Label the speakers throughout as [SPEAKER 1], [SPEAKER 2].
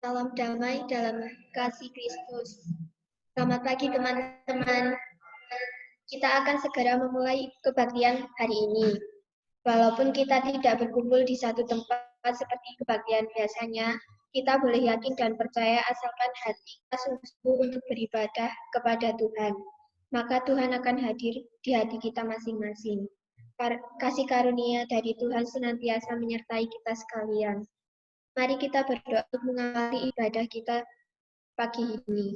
[SPEAKER 1] Salam damai dalam kasih Kristus. Selamat pagi teman-teman. Kita akan segera memulai kebaktian hari ini. Walaupun kita tidak berkumpul di satu tempat seperti kebaktian biasanya, kita boleh yakin dan percaya asalkan hati kita sungguh-sungguh untuk beribadah kepada Tuhan. Maka Tuhan akan hadir di hati kita masing-masing. Kasih karunia dari Tuhan senantiasa menyertai kita sekalian. Mari kita berdoa untuk mengawali ibadah kita pagi ini.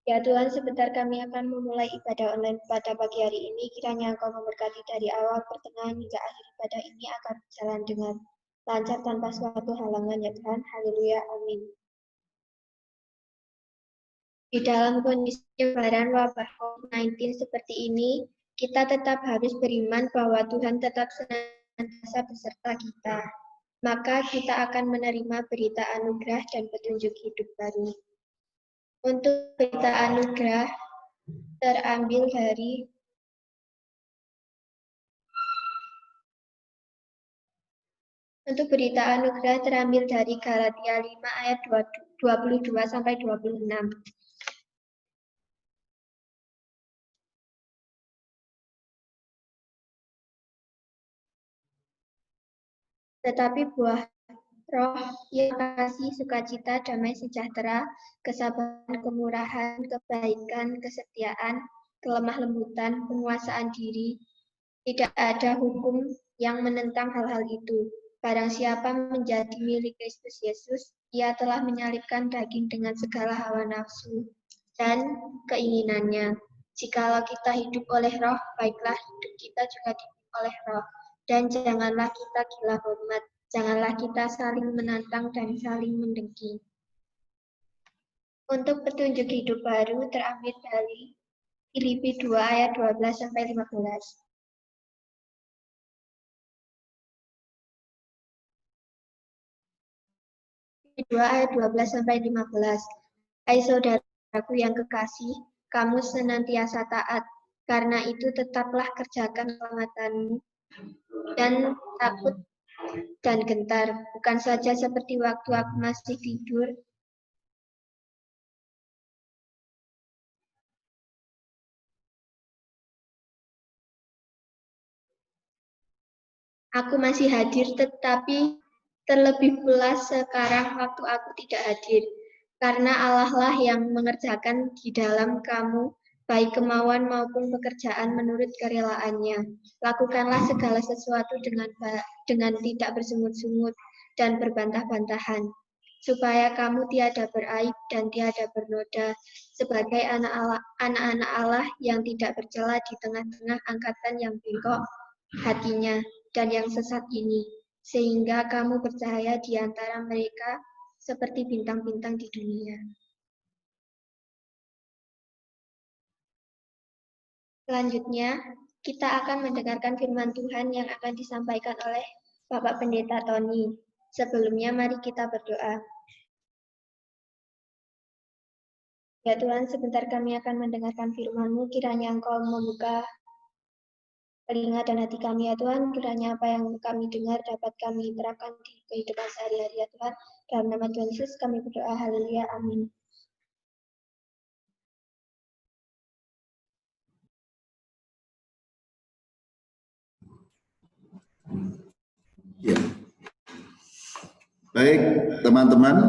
[SPEAKER 1] Ya Tuhan, sebentar kami akan memulai ibadah online pada pagi hari ini. Kiranya Engkau memberkati dari awal, pertengahan, hingga akhir ibadah ini akan berjalan dengan lancar tanpa suatu halangan ya Tuhan. Haleluya, amin. Di dalam kondisi penyebaran wabah COVID-19 seperti ini, kita tetap harus beriman bahwa Tuhan tetap senantiasa beserta kita. Maka kita akan menerima berita anugerah dan petunjuk hidup baru. Untuk berita anugerah terambil dari Galatia 5 ayat 22 sampai 26. Tetapi buah Roh yang kasih, sukacita, damai sejahtera, kesabaran, kemurahan, kebaikan, kesetiaan, kelemah lembutan, penguasaan diri. Tidak ada hukum yang menentang hal-hal itu. Barang siapa menjadi milik Kristus Yesus, ia telah menyalibkan daging dengan segala hawa nafsu dan keinginannya. Jikalau kita hidup oleh Roh, baiklah hidup kita juga dipimpin oleh Roh. Dan janganlah kita gila hormat. Janganlah kita saling menantang dan saling mendengki. Untuk petunjuk hidup baru terambil dari Filipi 2 ayat 12 sampai 15. 2 ayat 12 sampai 15. Hai saudaraku yang kekasih, kamu senantiasa taat, karena itu tetaplah kerjakan keselamatanmu dan takut dan gentar, bukan saja seperti waktu aku masih tidur. Aku masih hadir, tetapi terlebih pula sekarang waktu aku tidak hadir. Karena Allah lah yang mengerjakan di dalam kamu, baik kemauan maupun pekerjaan menurut kerelaannya. Lakukanlah segala sesuatu dengan tidak bersungut-sungut dan berbantah-bantahan, supaya kamu tiada beraib dan tiada bernoda, sebagai anak-anak Allah yang tidak bercela di tengah-tengah angkatan yang bengkok hatinya dan yang sesat ini, sehingga kamu bercahaya di antara mereka seperti bintang-bintang di dunia. Selanjutnya, kita akan mendengarkan firman Tuhan yang akan disampaikan oleh Bapak Pendeta Tony. Sebelumnya, mari kita berdoa. Ya Tuhan, sebentar kami akan mendengarkan firman-Mu, kiranya Engkau membuka telinga dan hati kami ya Tuhan, kiranya apa yang kami dengar dapat kami terapkan di kehidupan sehari-hari ya Tuhan. Dalam nama Tuhan Yesus kami berdoa, haleluya, amin.
[SPEAKER 2] Ya. Baik, teman-teman,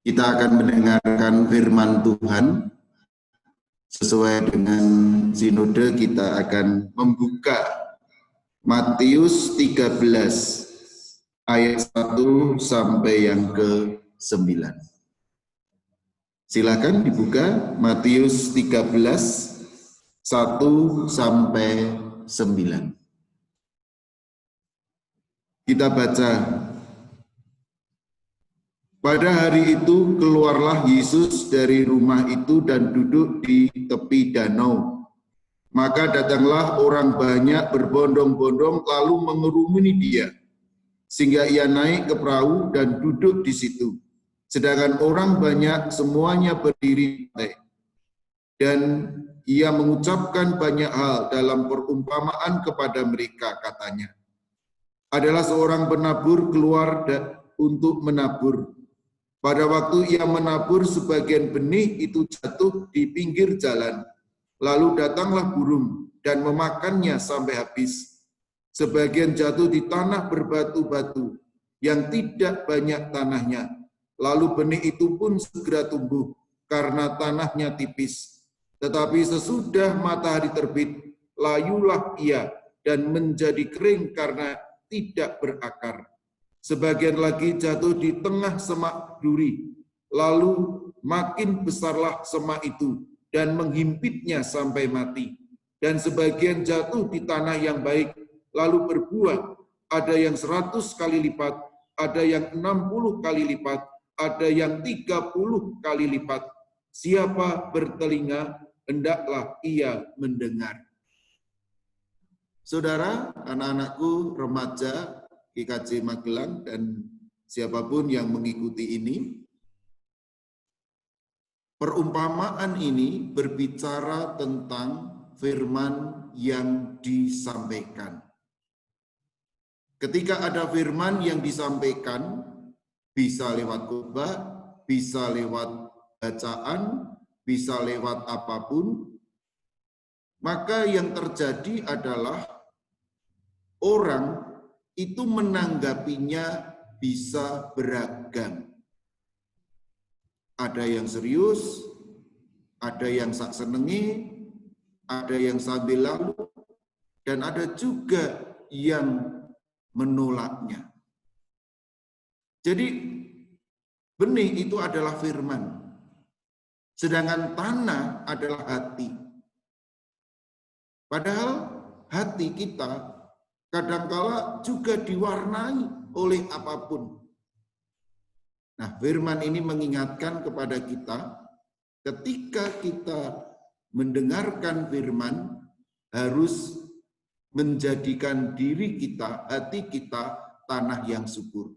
[SPEAKER 2] kita akan mendengarkan firman Tuhan. Sesuai dengan sinode, kita akan membuka Matius 13 ayat 1 sampai yang ke-9. Silakan dibuka Matius 13 1 sampai 9. Kita baca. Pada hari itu keluarlah Yesus dari rumah itu dan duduk di tepi danau. Maka datanglah orang banyak berbondong-bondong lalu mengerumuni dia, sehingga ia naik ke perahu dan duduk di situ. Sedangkan orang banyak semuanya berdiri. Dan ia mengucapkan banyak hal dalam perumpamaan kepada mereka, katanya. Adalah seorang penabur keluar untuk menabur. Pada waktu ia menabur, sebagian benih itu jatuh di pinggir jalan. Lalu datanglah burung dan memakannya sampai habis. Sebagian jatuh di tanah berbatu-batu yang tidak banyak tanahnya. Lalu benih itu pun segera tumbuh karena tanahnya tipis. Tetapi sesudah matahari terbit, layulah ia dan menjadi kering karena tidak berakar. Sebagian lagi jatuh di tengah semak duri, lalu makin besarlah semak itu dan menghimpitnya sampai mati. Dan sebagian jatuh di tanah yang baik, lalu berbuah, ada yang 100 kali lipat, ada yang 60 kali lipat, ada yang 30 kali lipat. Siapa bertelinga, hendaklah ia mendengar. Saudara, anak-anakku, remaja, GKJ Magelang, dan siapapun yang mengikuti ini, perumpamaan ini berbicara tentang firman yang disampaikan. Ketika ada firman yang disampaikan, bisa lewat khotbah, bisa lewat bacaan, bisa lewat apapun, maka yang terjadi adalah orang itu menanggapinya bisa beragam. Ada yang serius, ada yang sak senengi, ada yang sambil lalu, dan ada juga yang menolaknya. Jadi benih itu adalah firman, sedangkan tanah adalah hati. Padahal hati kita kadangkala juga diwarnai oleh apapun. Nah, firman ini mengingatkan kepada kita, ketika kita mendengarkan firman, harus menjadikan diri kita, hati kita, tanah yang subur.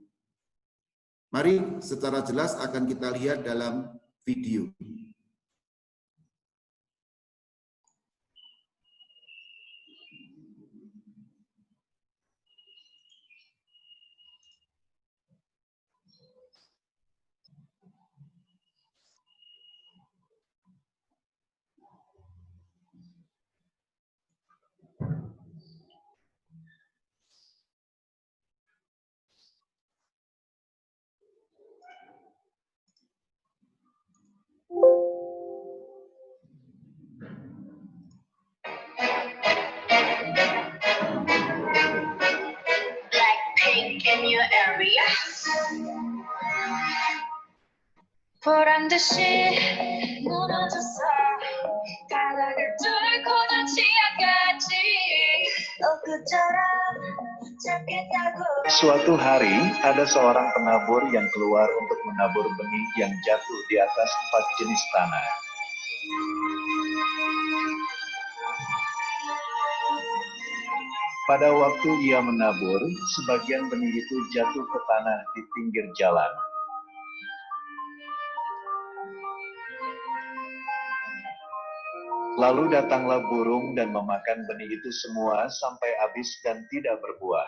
[SPEAKER 2] Mari secara jelas akan kita lihat dalam video.
[SPEAKER 3] 보란 듯이 무너졌어 바닥을 뚫고 난 지하까지 너 그처럼 찾겠다고. Suatu hari ada seorang penabur yang keluar untuk menabur benih yang jatuh di atas 4 jenis tanah. Pada waktu ia menabur, sebagian benih itu jatuh ke tanah di pinggir jalan. Lalu datanglah burung dan memakan benih itu semua sampai habis dan tidak berbuah.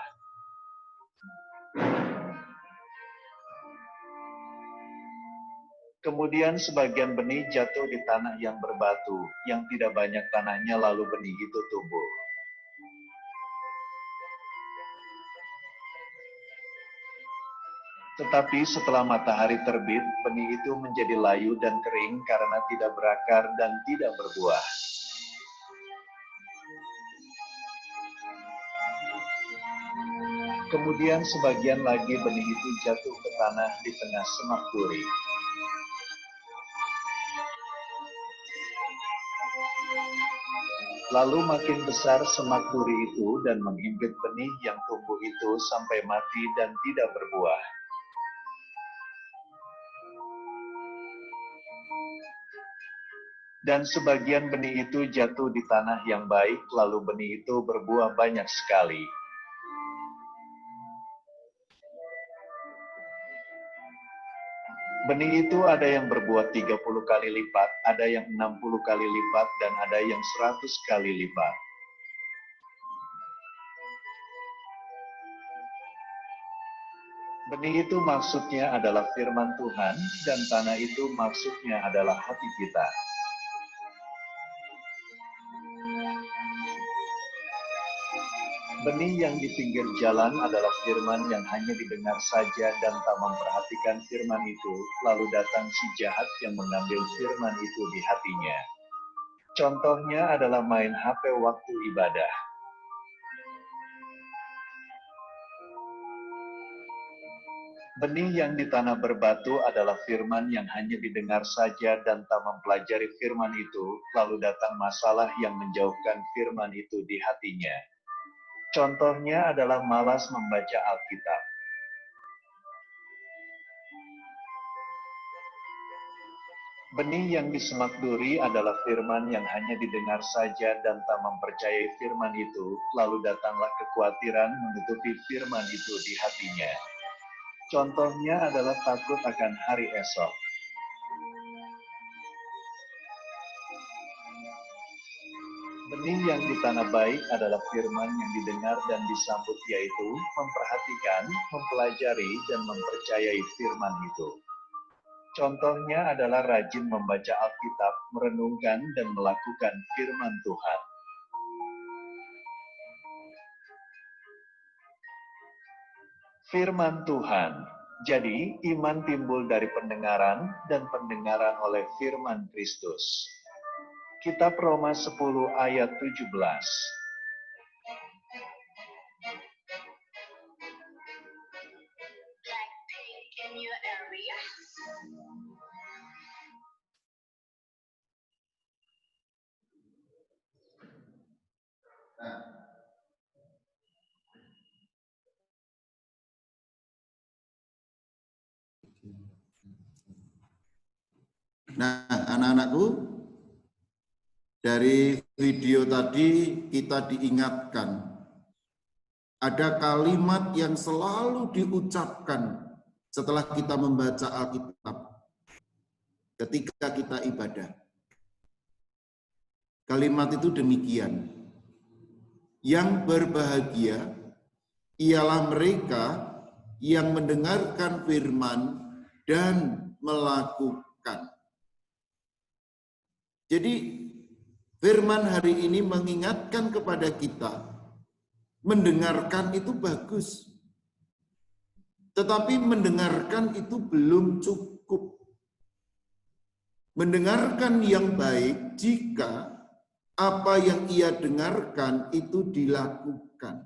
[SPEAKER 3] Kemudian sebagian benih jatuh di tanah yang berbatu, yang tidak banyak tanahnya, lalu benih itu tumbuh. Tetapi setelah matahari terbit, benih itu menjadi layu dan kering karena tidak berakar dan tidak berbuah. Kemudian sebagian lagi benih itu jatuh ke tanah di tengah semak duri. Lalu makin besar semak duri itu dan menghimpit benih yang tumbuh itu sampai mati dan tidak berbuah. Dan sebagian benih itu jatuh di tanah yang baik, lalu benih itu berbuah banyak sekali. Benih itu ada yang berbuah 30 kali lipat, ada yang 60 kali lipat, dan ada yang 100 kali lipat. Benih itu maksudnya adalah firman Tuhan, dan tanah itu maksudnya adalah hati kita. Benih yang di pinggir jalan adalah firman yang hanya didengar saja dan tak memperhatikan firman itu, lalu datang si jahat yang mengambil firman itu di hatinya. Contohnya adalah main HP waktu ibadah. Benih yang di tanah berbatu adalah firman yang hanya didengar saja dan tak mempelajari firman itu, lalu datang masalah yang menjauhkan firman itu di hatinya. Contohnya adalah malas membaca Alkitab. Benih yang di semak duri adalah firman yang hanya didengar saja dan tak mempercayai firman itu, lalu datanglah kekhawatiran menutupi firman itu di hatinya. Contohnya adalah takut akan hari esok. Benih yang di tanah baik adalah firman yang didengar dan disambut, yaitu memperhatikan, mempelajari, dan mempercayai firman itu. Contohnya adalah rajin membaca Alkitab, merenungkan, dan melakukan firman Tuhan. Firman Tuhan. Jadi, iman timbul dari pendengaran, dan pendengaran oleh firman Kristus. Kitab Roma 10 ayat 17.
[SPEAKER 2] Nah, anak-anakku, dari video tadi kita diingatkan ada kalimat yang selalu diucapkan setelah kita membaca Alkitab ketika kita ibadah. Kalimat itu demikian: yang berbahagia ialah mereka yang mendengarkan firman dan melakukan. Jadi firman hari ini mengingatkan kepada kita, mendengarkan itu bagus, tetapi mendengarkan itu belum cukup. Mendengarkan yang baik jika apa yang ia dengarkan itu dilakukan.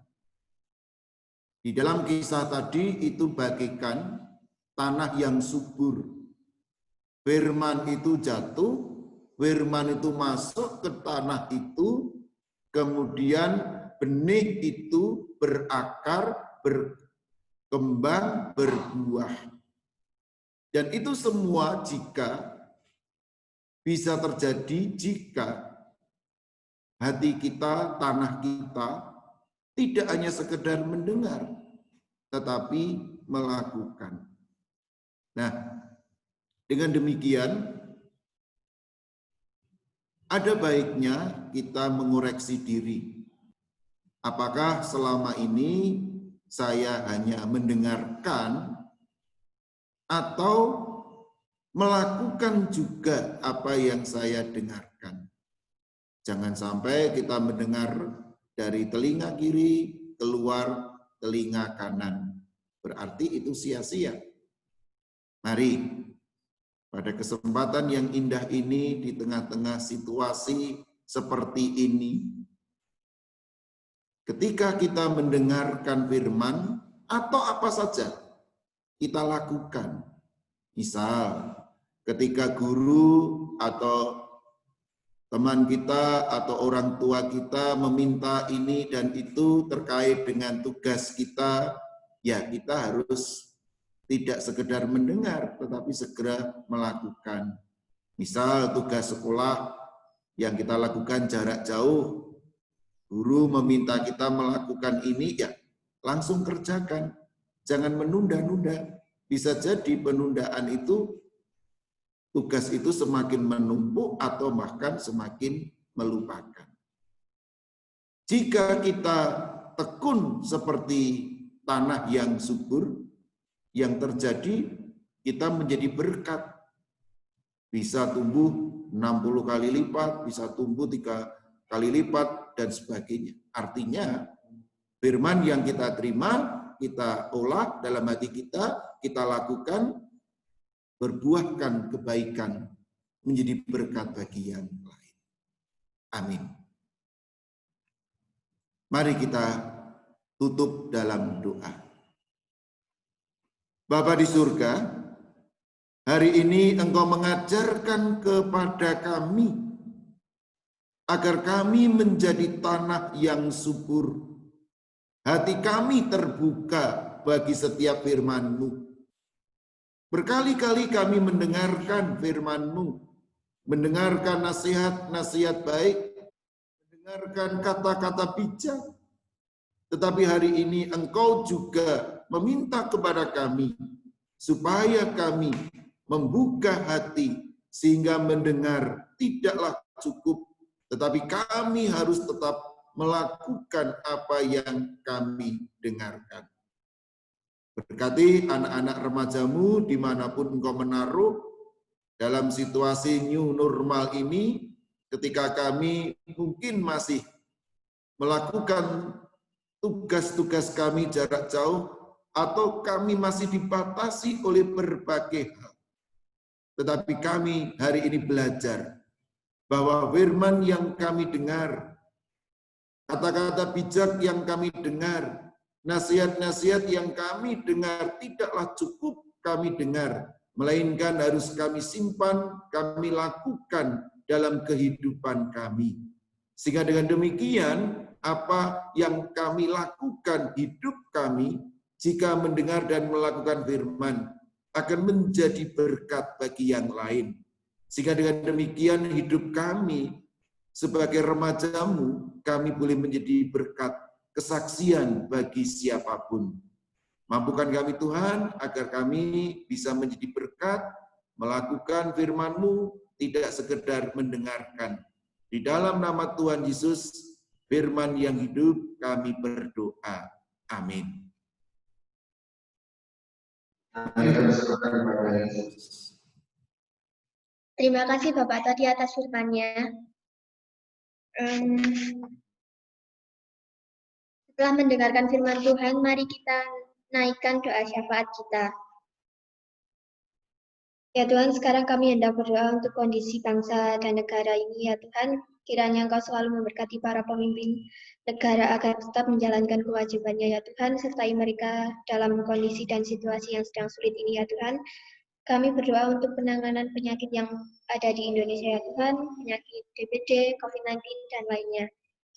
[SPEAKER 2] Di dalam kisah tadi itu bagaikan tanah yang subur. Firman itu jatuh, firman itu masuk ke tanah itu, kemudian benih itu berakar, berkembang, berbuah. Dan itu semua bisa terjadi jika hati kita, tanah kita tidak hanya sekedar mendengar, tetapi melakukan. Nah, dengan demikian, ada baiknya kita mengoreksi diri. Apakah selama ini saya hanya mendengarkan atau melakukan juga apa yang saya dengarkan? Jangan sampai kita mendengar dari telinga kiri keluar telinga kanan. Berarti itu sia-sia. Mari, pada kesempatan yang indah ini, di tengah-tengah situasi seperti ini, ketika kita mendengarkan firman atau apa saja, kita lakukan. Misal, ketika guru atau teman kita atau orang tua kita meminta ini dan itu terkait dengan tugas kita, ya kita harus tidak sekedar mendengar, tetapi segera melakukan. Misal tugas sekolah yang kita lakukan jarak jauh, guru meminta kita melakukan ini, ya langsung kerjakan. Jangan menunda-nunda. Bisa jadi penundaan itu, tugas itu semakin menumpuk atau bahkan semakin melupakan. Jika kita tekun seperti tanah yang subur, yang terjadi kita menjadi berkat. Bisa tumbuh 60 kali lipat, bisa tumbuh 3 kali lipat, dan sebagainya. Artinya, firman yang kita terima, kita olah dalam hati kita lakukan, berbuahkan kebaikan, menjadi berkat bagi yang lain. Amin. Mari kita tutup dalam doa. Bapa di surga, hari ini Engkau mengajarkan kepada kami agar kami menjadi tanah yang subur. Hati kami terbuka bagi setiap firman-Mu. Berkali-kali kami mendengarkan firman-Mu, mendengarkan nasihat-nasihat baik, mendengarkan kata-kata bijak. Tetapi hari ini Engkau juga meminta kepada kami supaya kami membuka hati sehingga mendengar tidaklah cukup, tetapi kami harus tetap melakukan apa yang kami dengarkan. Berkati anak-anak remajamu dimanapun Engkau menaruh dalam situasi new normal ini, ketika kami mungkin masih melakukan tugas-tugas kami jarak jauh, atau kami masih dibatasi oleh berbagai hal. Tetapi kami hari ini belajar bahwa firman yang kami dengar, kata-kata bijak yang kami dengar, nasihat-nasihat yang kami dengar tidaklah cukup kami dengar, melainkan harus kami simpan, kami lakukan dalam kehidupan kami. Sehingga dengan demikian, apa yang kami lakukan hidup kami, jika mendengar dan melakukan firman, akan menjadi berkat bagi yang lain. Sehingga dengan demikian hidup kami sebagai remajamu, kami boleh menjadi berkat kesaksian bagi siapapun. Mampukan kami Tuhan agar kami bisa menjadi berkat, melakukan firman-Mu, tidak sekedar mendengarkan. Di dalam nama Tuhan Yesus, firman yang hidup, kami berdoa. Amin.
[SPEAKER 1] Terima kasih Bapak tadi atas firman-Nya. Setelah mendengarkan firman Tuhan, mari kita naikkan doa syafaat kita. Ya Tuhan, sekarang kami hendak berdoa untuk kondisi bangsa dan negara ini. Ya Tuhan, kiranya Engkau selalu memberkati para pemimpin negara agar tetap menjalankan kewajibannya. Ya Tuhan, sertai mereka dalam kondisi dan situasi yang sedang sulit ini. Ya Tuhan, kami berdoa untuk penanganan penyakit yang ada di Indonesia. Ya Tuhan, penyakit DBD, COVID-19, dan lainnya.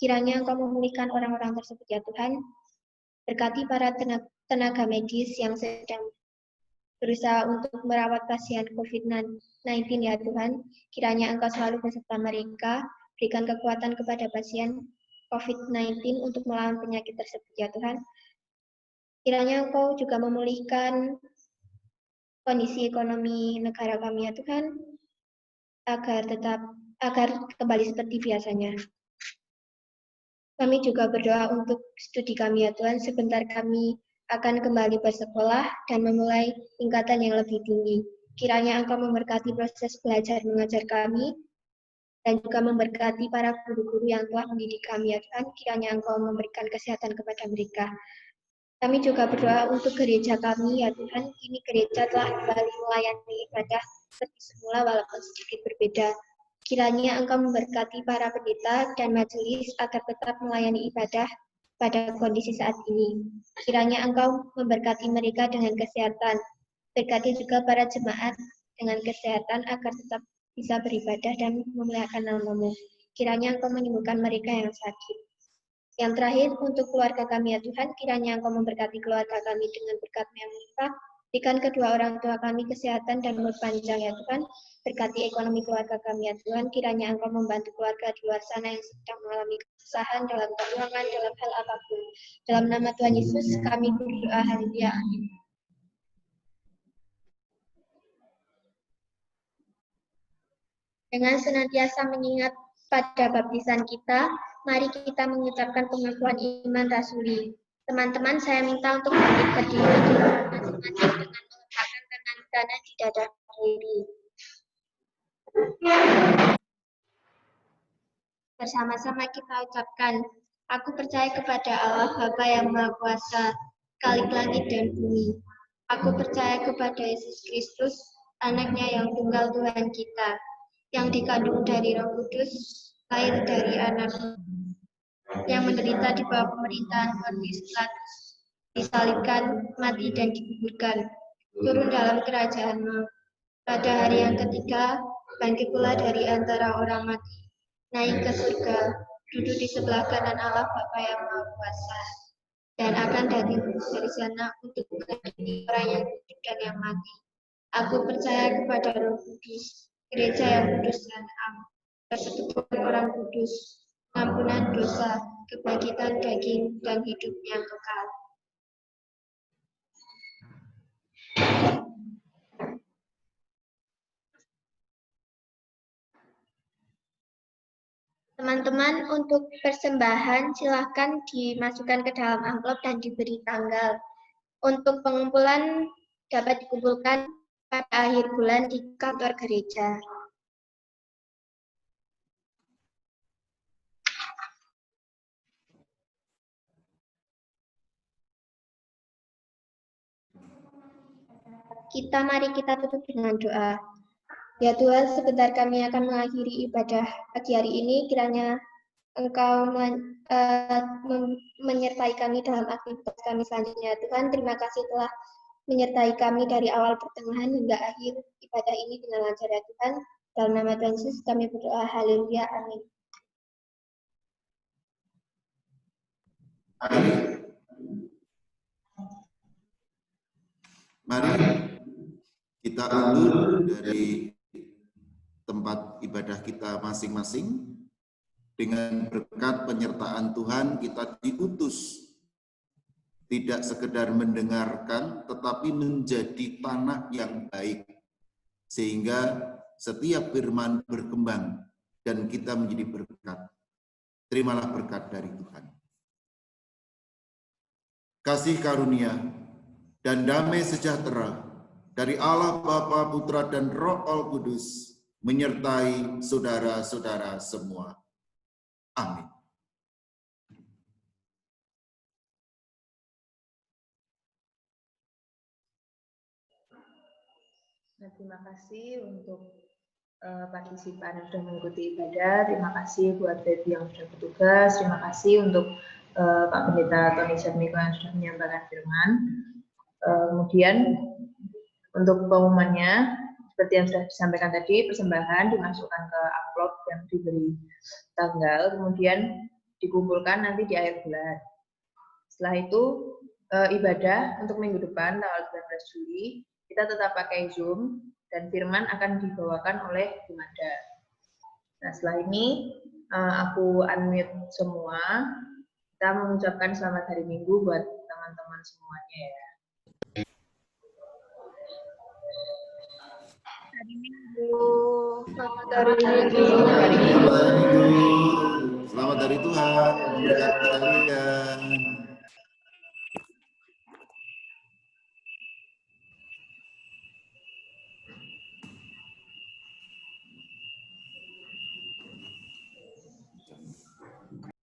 [SPEAKER 1] Kiranya Engkau memulihkan orang-orang tersebut. Ya Tuhan, berkati para tenaga medis yang sedang berusaha untuk merawat pasien COVID-19 ya Tuhan. Kiranya Engkau selalu beserta mereka, berikan kekuatan kepada pasien COVID-19 untuk melawan penyakit tersebut ya Tuhan. Kiranya Engkau juga memulihkan kondisi ekonomi negara kami ya Tuhan, agar kembali seperti biasanya. Kami juga berdoa untuk studi kami ya Tuhan, sebentar kami akan kembali bersekolah dan memulai tingkatan yang lebih tinggi. Kiranya Engkau memberkati proses belajar mengajar kami dan juga memberkati para guru-guru yang telah mendidik kami ya Tuhan. Kiranya Engkau memberikan kesehatan kepada mereka. Kami juga berdoa untuk gereja kami ya Tuhan. Kini gereja telah kembali melayani ibadah seperti semula walaupun sedikit berbeda. Kiranya Engkau memberkati para pendeta dan majelis agar tetap melayani ibadah pada kondisi saat ini. Kiranya Engkau memberkati mereka dengan kesehatan. Berkati juga para jemaat dengan kesehatan agar tetap bisa beribadah dan memuliakan nama-Mu. Kiranya Engkau menyembuhkan mereka yang sakit. Yang terakhir, untuk keluarga kami ya Tuhan, kiranya Engkau memberkati keluarga kami dengan berkat-Mu yang melimpah. Berikan kedua orang tua kami kesehatan dan umur panjang ya Tuhan. Berkati ekonomi keluarga kami ya Tuhan. Kiranya Engkau membantu keluarga di luar sana yang sedang mengalami kesusahan dalam keuangan, dalam hal apapun. Dalam nama Tuhan Yesus kami berdoa, haleluya, amin. Dengan senantiasa mengingat pada baptisan kita, mari kita mengucapkan pengakuan iman rasuli. Teman-teman, saya minta untuk bangkit berdiri di mati dengan meletakkan tangan kanan di dada kiri. Bersama-sama kita ucapkan, aku percaya kepada Allah Bapa yang Maha Kuasa, Khalik langit dan bumi. Aku percaya kepada Yesus Kristus, anaknya yang tunggal Tuhan kita, yang dikandung dari Roh Kudus, lahir dari anak, yang menderita di bawah pemerintahan Pontius Pilatus, disalibkan, mati dan dikuburkan, turun dalam kerajaan maut. Pada hari yang ketiga, bangkit pula dari antara orang mati, naik ke surga, duduk di sebelah kanan Allah Bapa yang Maha Kuasa, dan akan datang dari sana untuk mengadili orang yang hidup dan yang mati. Aku percaya kepada Roh Kudus, gereja yang kudus dan am, persekutuan orang kudus, ampunan dosa, kebangkitan daging, dan hidup yang kekal. Teman-teman, untuk persembahan silahkan dimasukkan ke dalam amplop dan diberi tanggal. Untuk pengumpulan dapat dikumpulkan pada akhir bulan di kantor gereja. Mari kita tutup dengan doa. Ya Tuhan, sebentar kami akan mengakhiri ibadah pagi hari ini. Kiranya Engkau menyertai kami dalam aktivitas kami selanjutnya. Tuhan, terima kasih telah menyertai kami dari awal pertengahan hingga akhir ibadah ini dengan lancar ya Tuhan. Dalam nama Tuhan Yesus kami berdoa. Haleluya. Amin.
[SPEAKER 2] Mari kita atur dari tempat ibadah kita masing-masing. Dengan berkat penyertaan Tuhan kita diutus tidak sekedar mendengarkan tetapi menjadi tanah yang baik sehingga setiap firman berkembang dan kita menjadi berkat. Terimalah berkat dari Tuhan. Kasih karunia dan damai sejahtera dari Allah Bapa, Putra dan Roh Kudus menyertai saudara-saudara semua. Amin.
[SPEAKER 4] Terima kasih untuk partisipan yang sudah mengikuti ibadah. Terima kasih buat Baby yang sudah bertugas. Terima kasih untuk Pak Pendeta Tony Serniko yang sudah menyampaikan firman. Kemudian untuk pengumumannya, seperti yang sudah disampaikan tadi, persembahan dimasukkan ke amplop yang diberi tanggal, kemudian dikumpulkan nanti di akhir bulan. Setelah itu ibadah untuk minggu depan tanggal 19 Juli kita tetap pakai Zoom dan firman akan dibawakan oleh Bimada. Nah, setelah ini aku unmute semua. Kita mengucapkan selamat hari Minggu buat teman-teman semuanya ya. Hari Minggu.
[SPEAKER 1] Selamat hari Minggu.
[SPEAKER 2] Selamat hari Tuhan. Berkati kalian.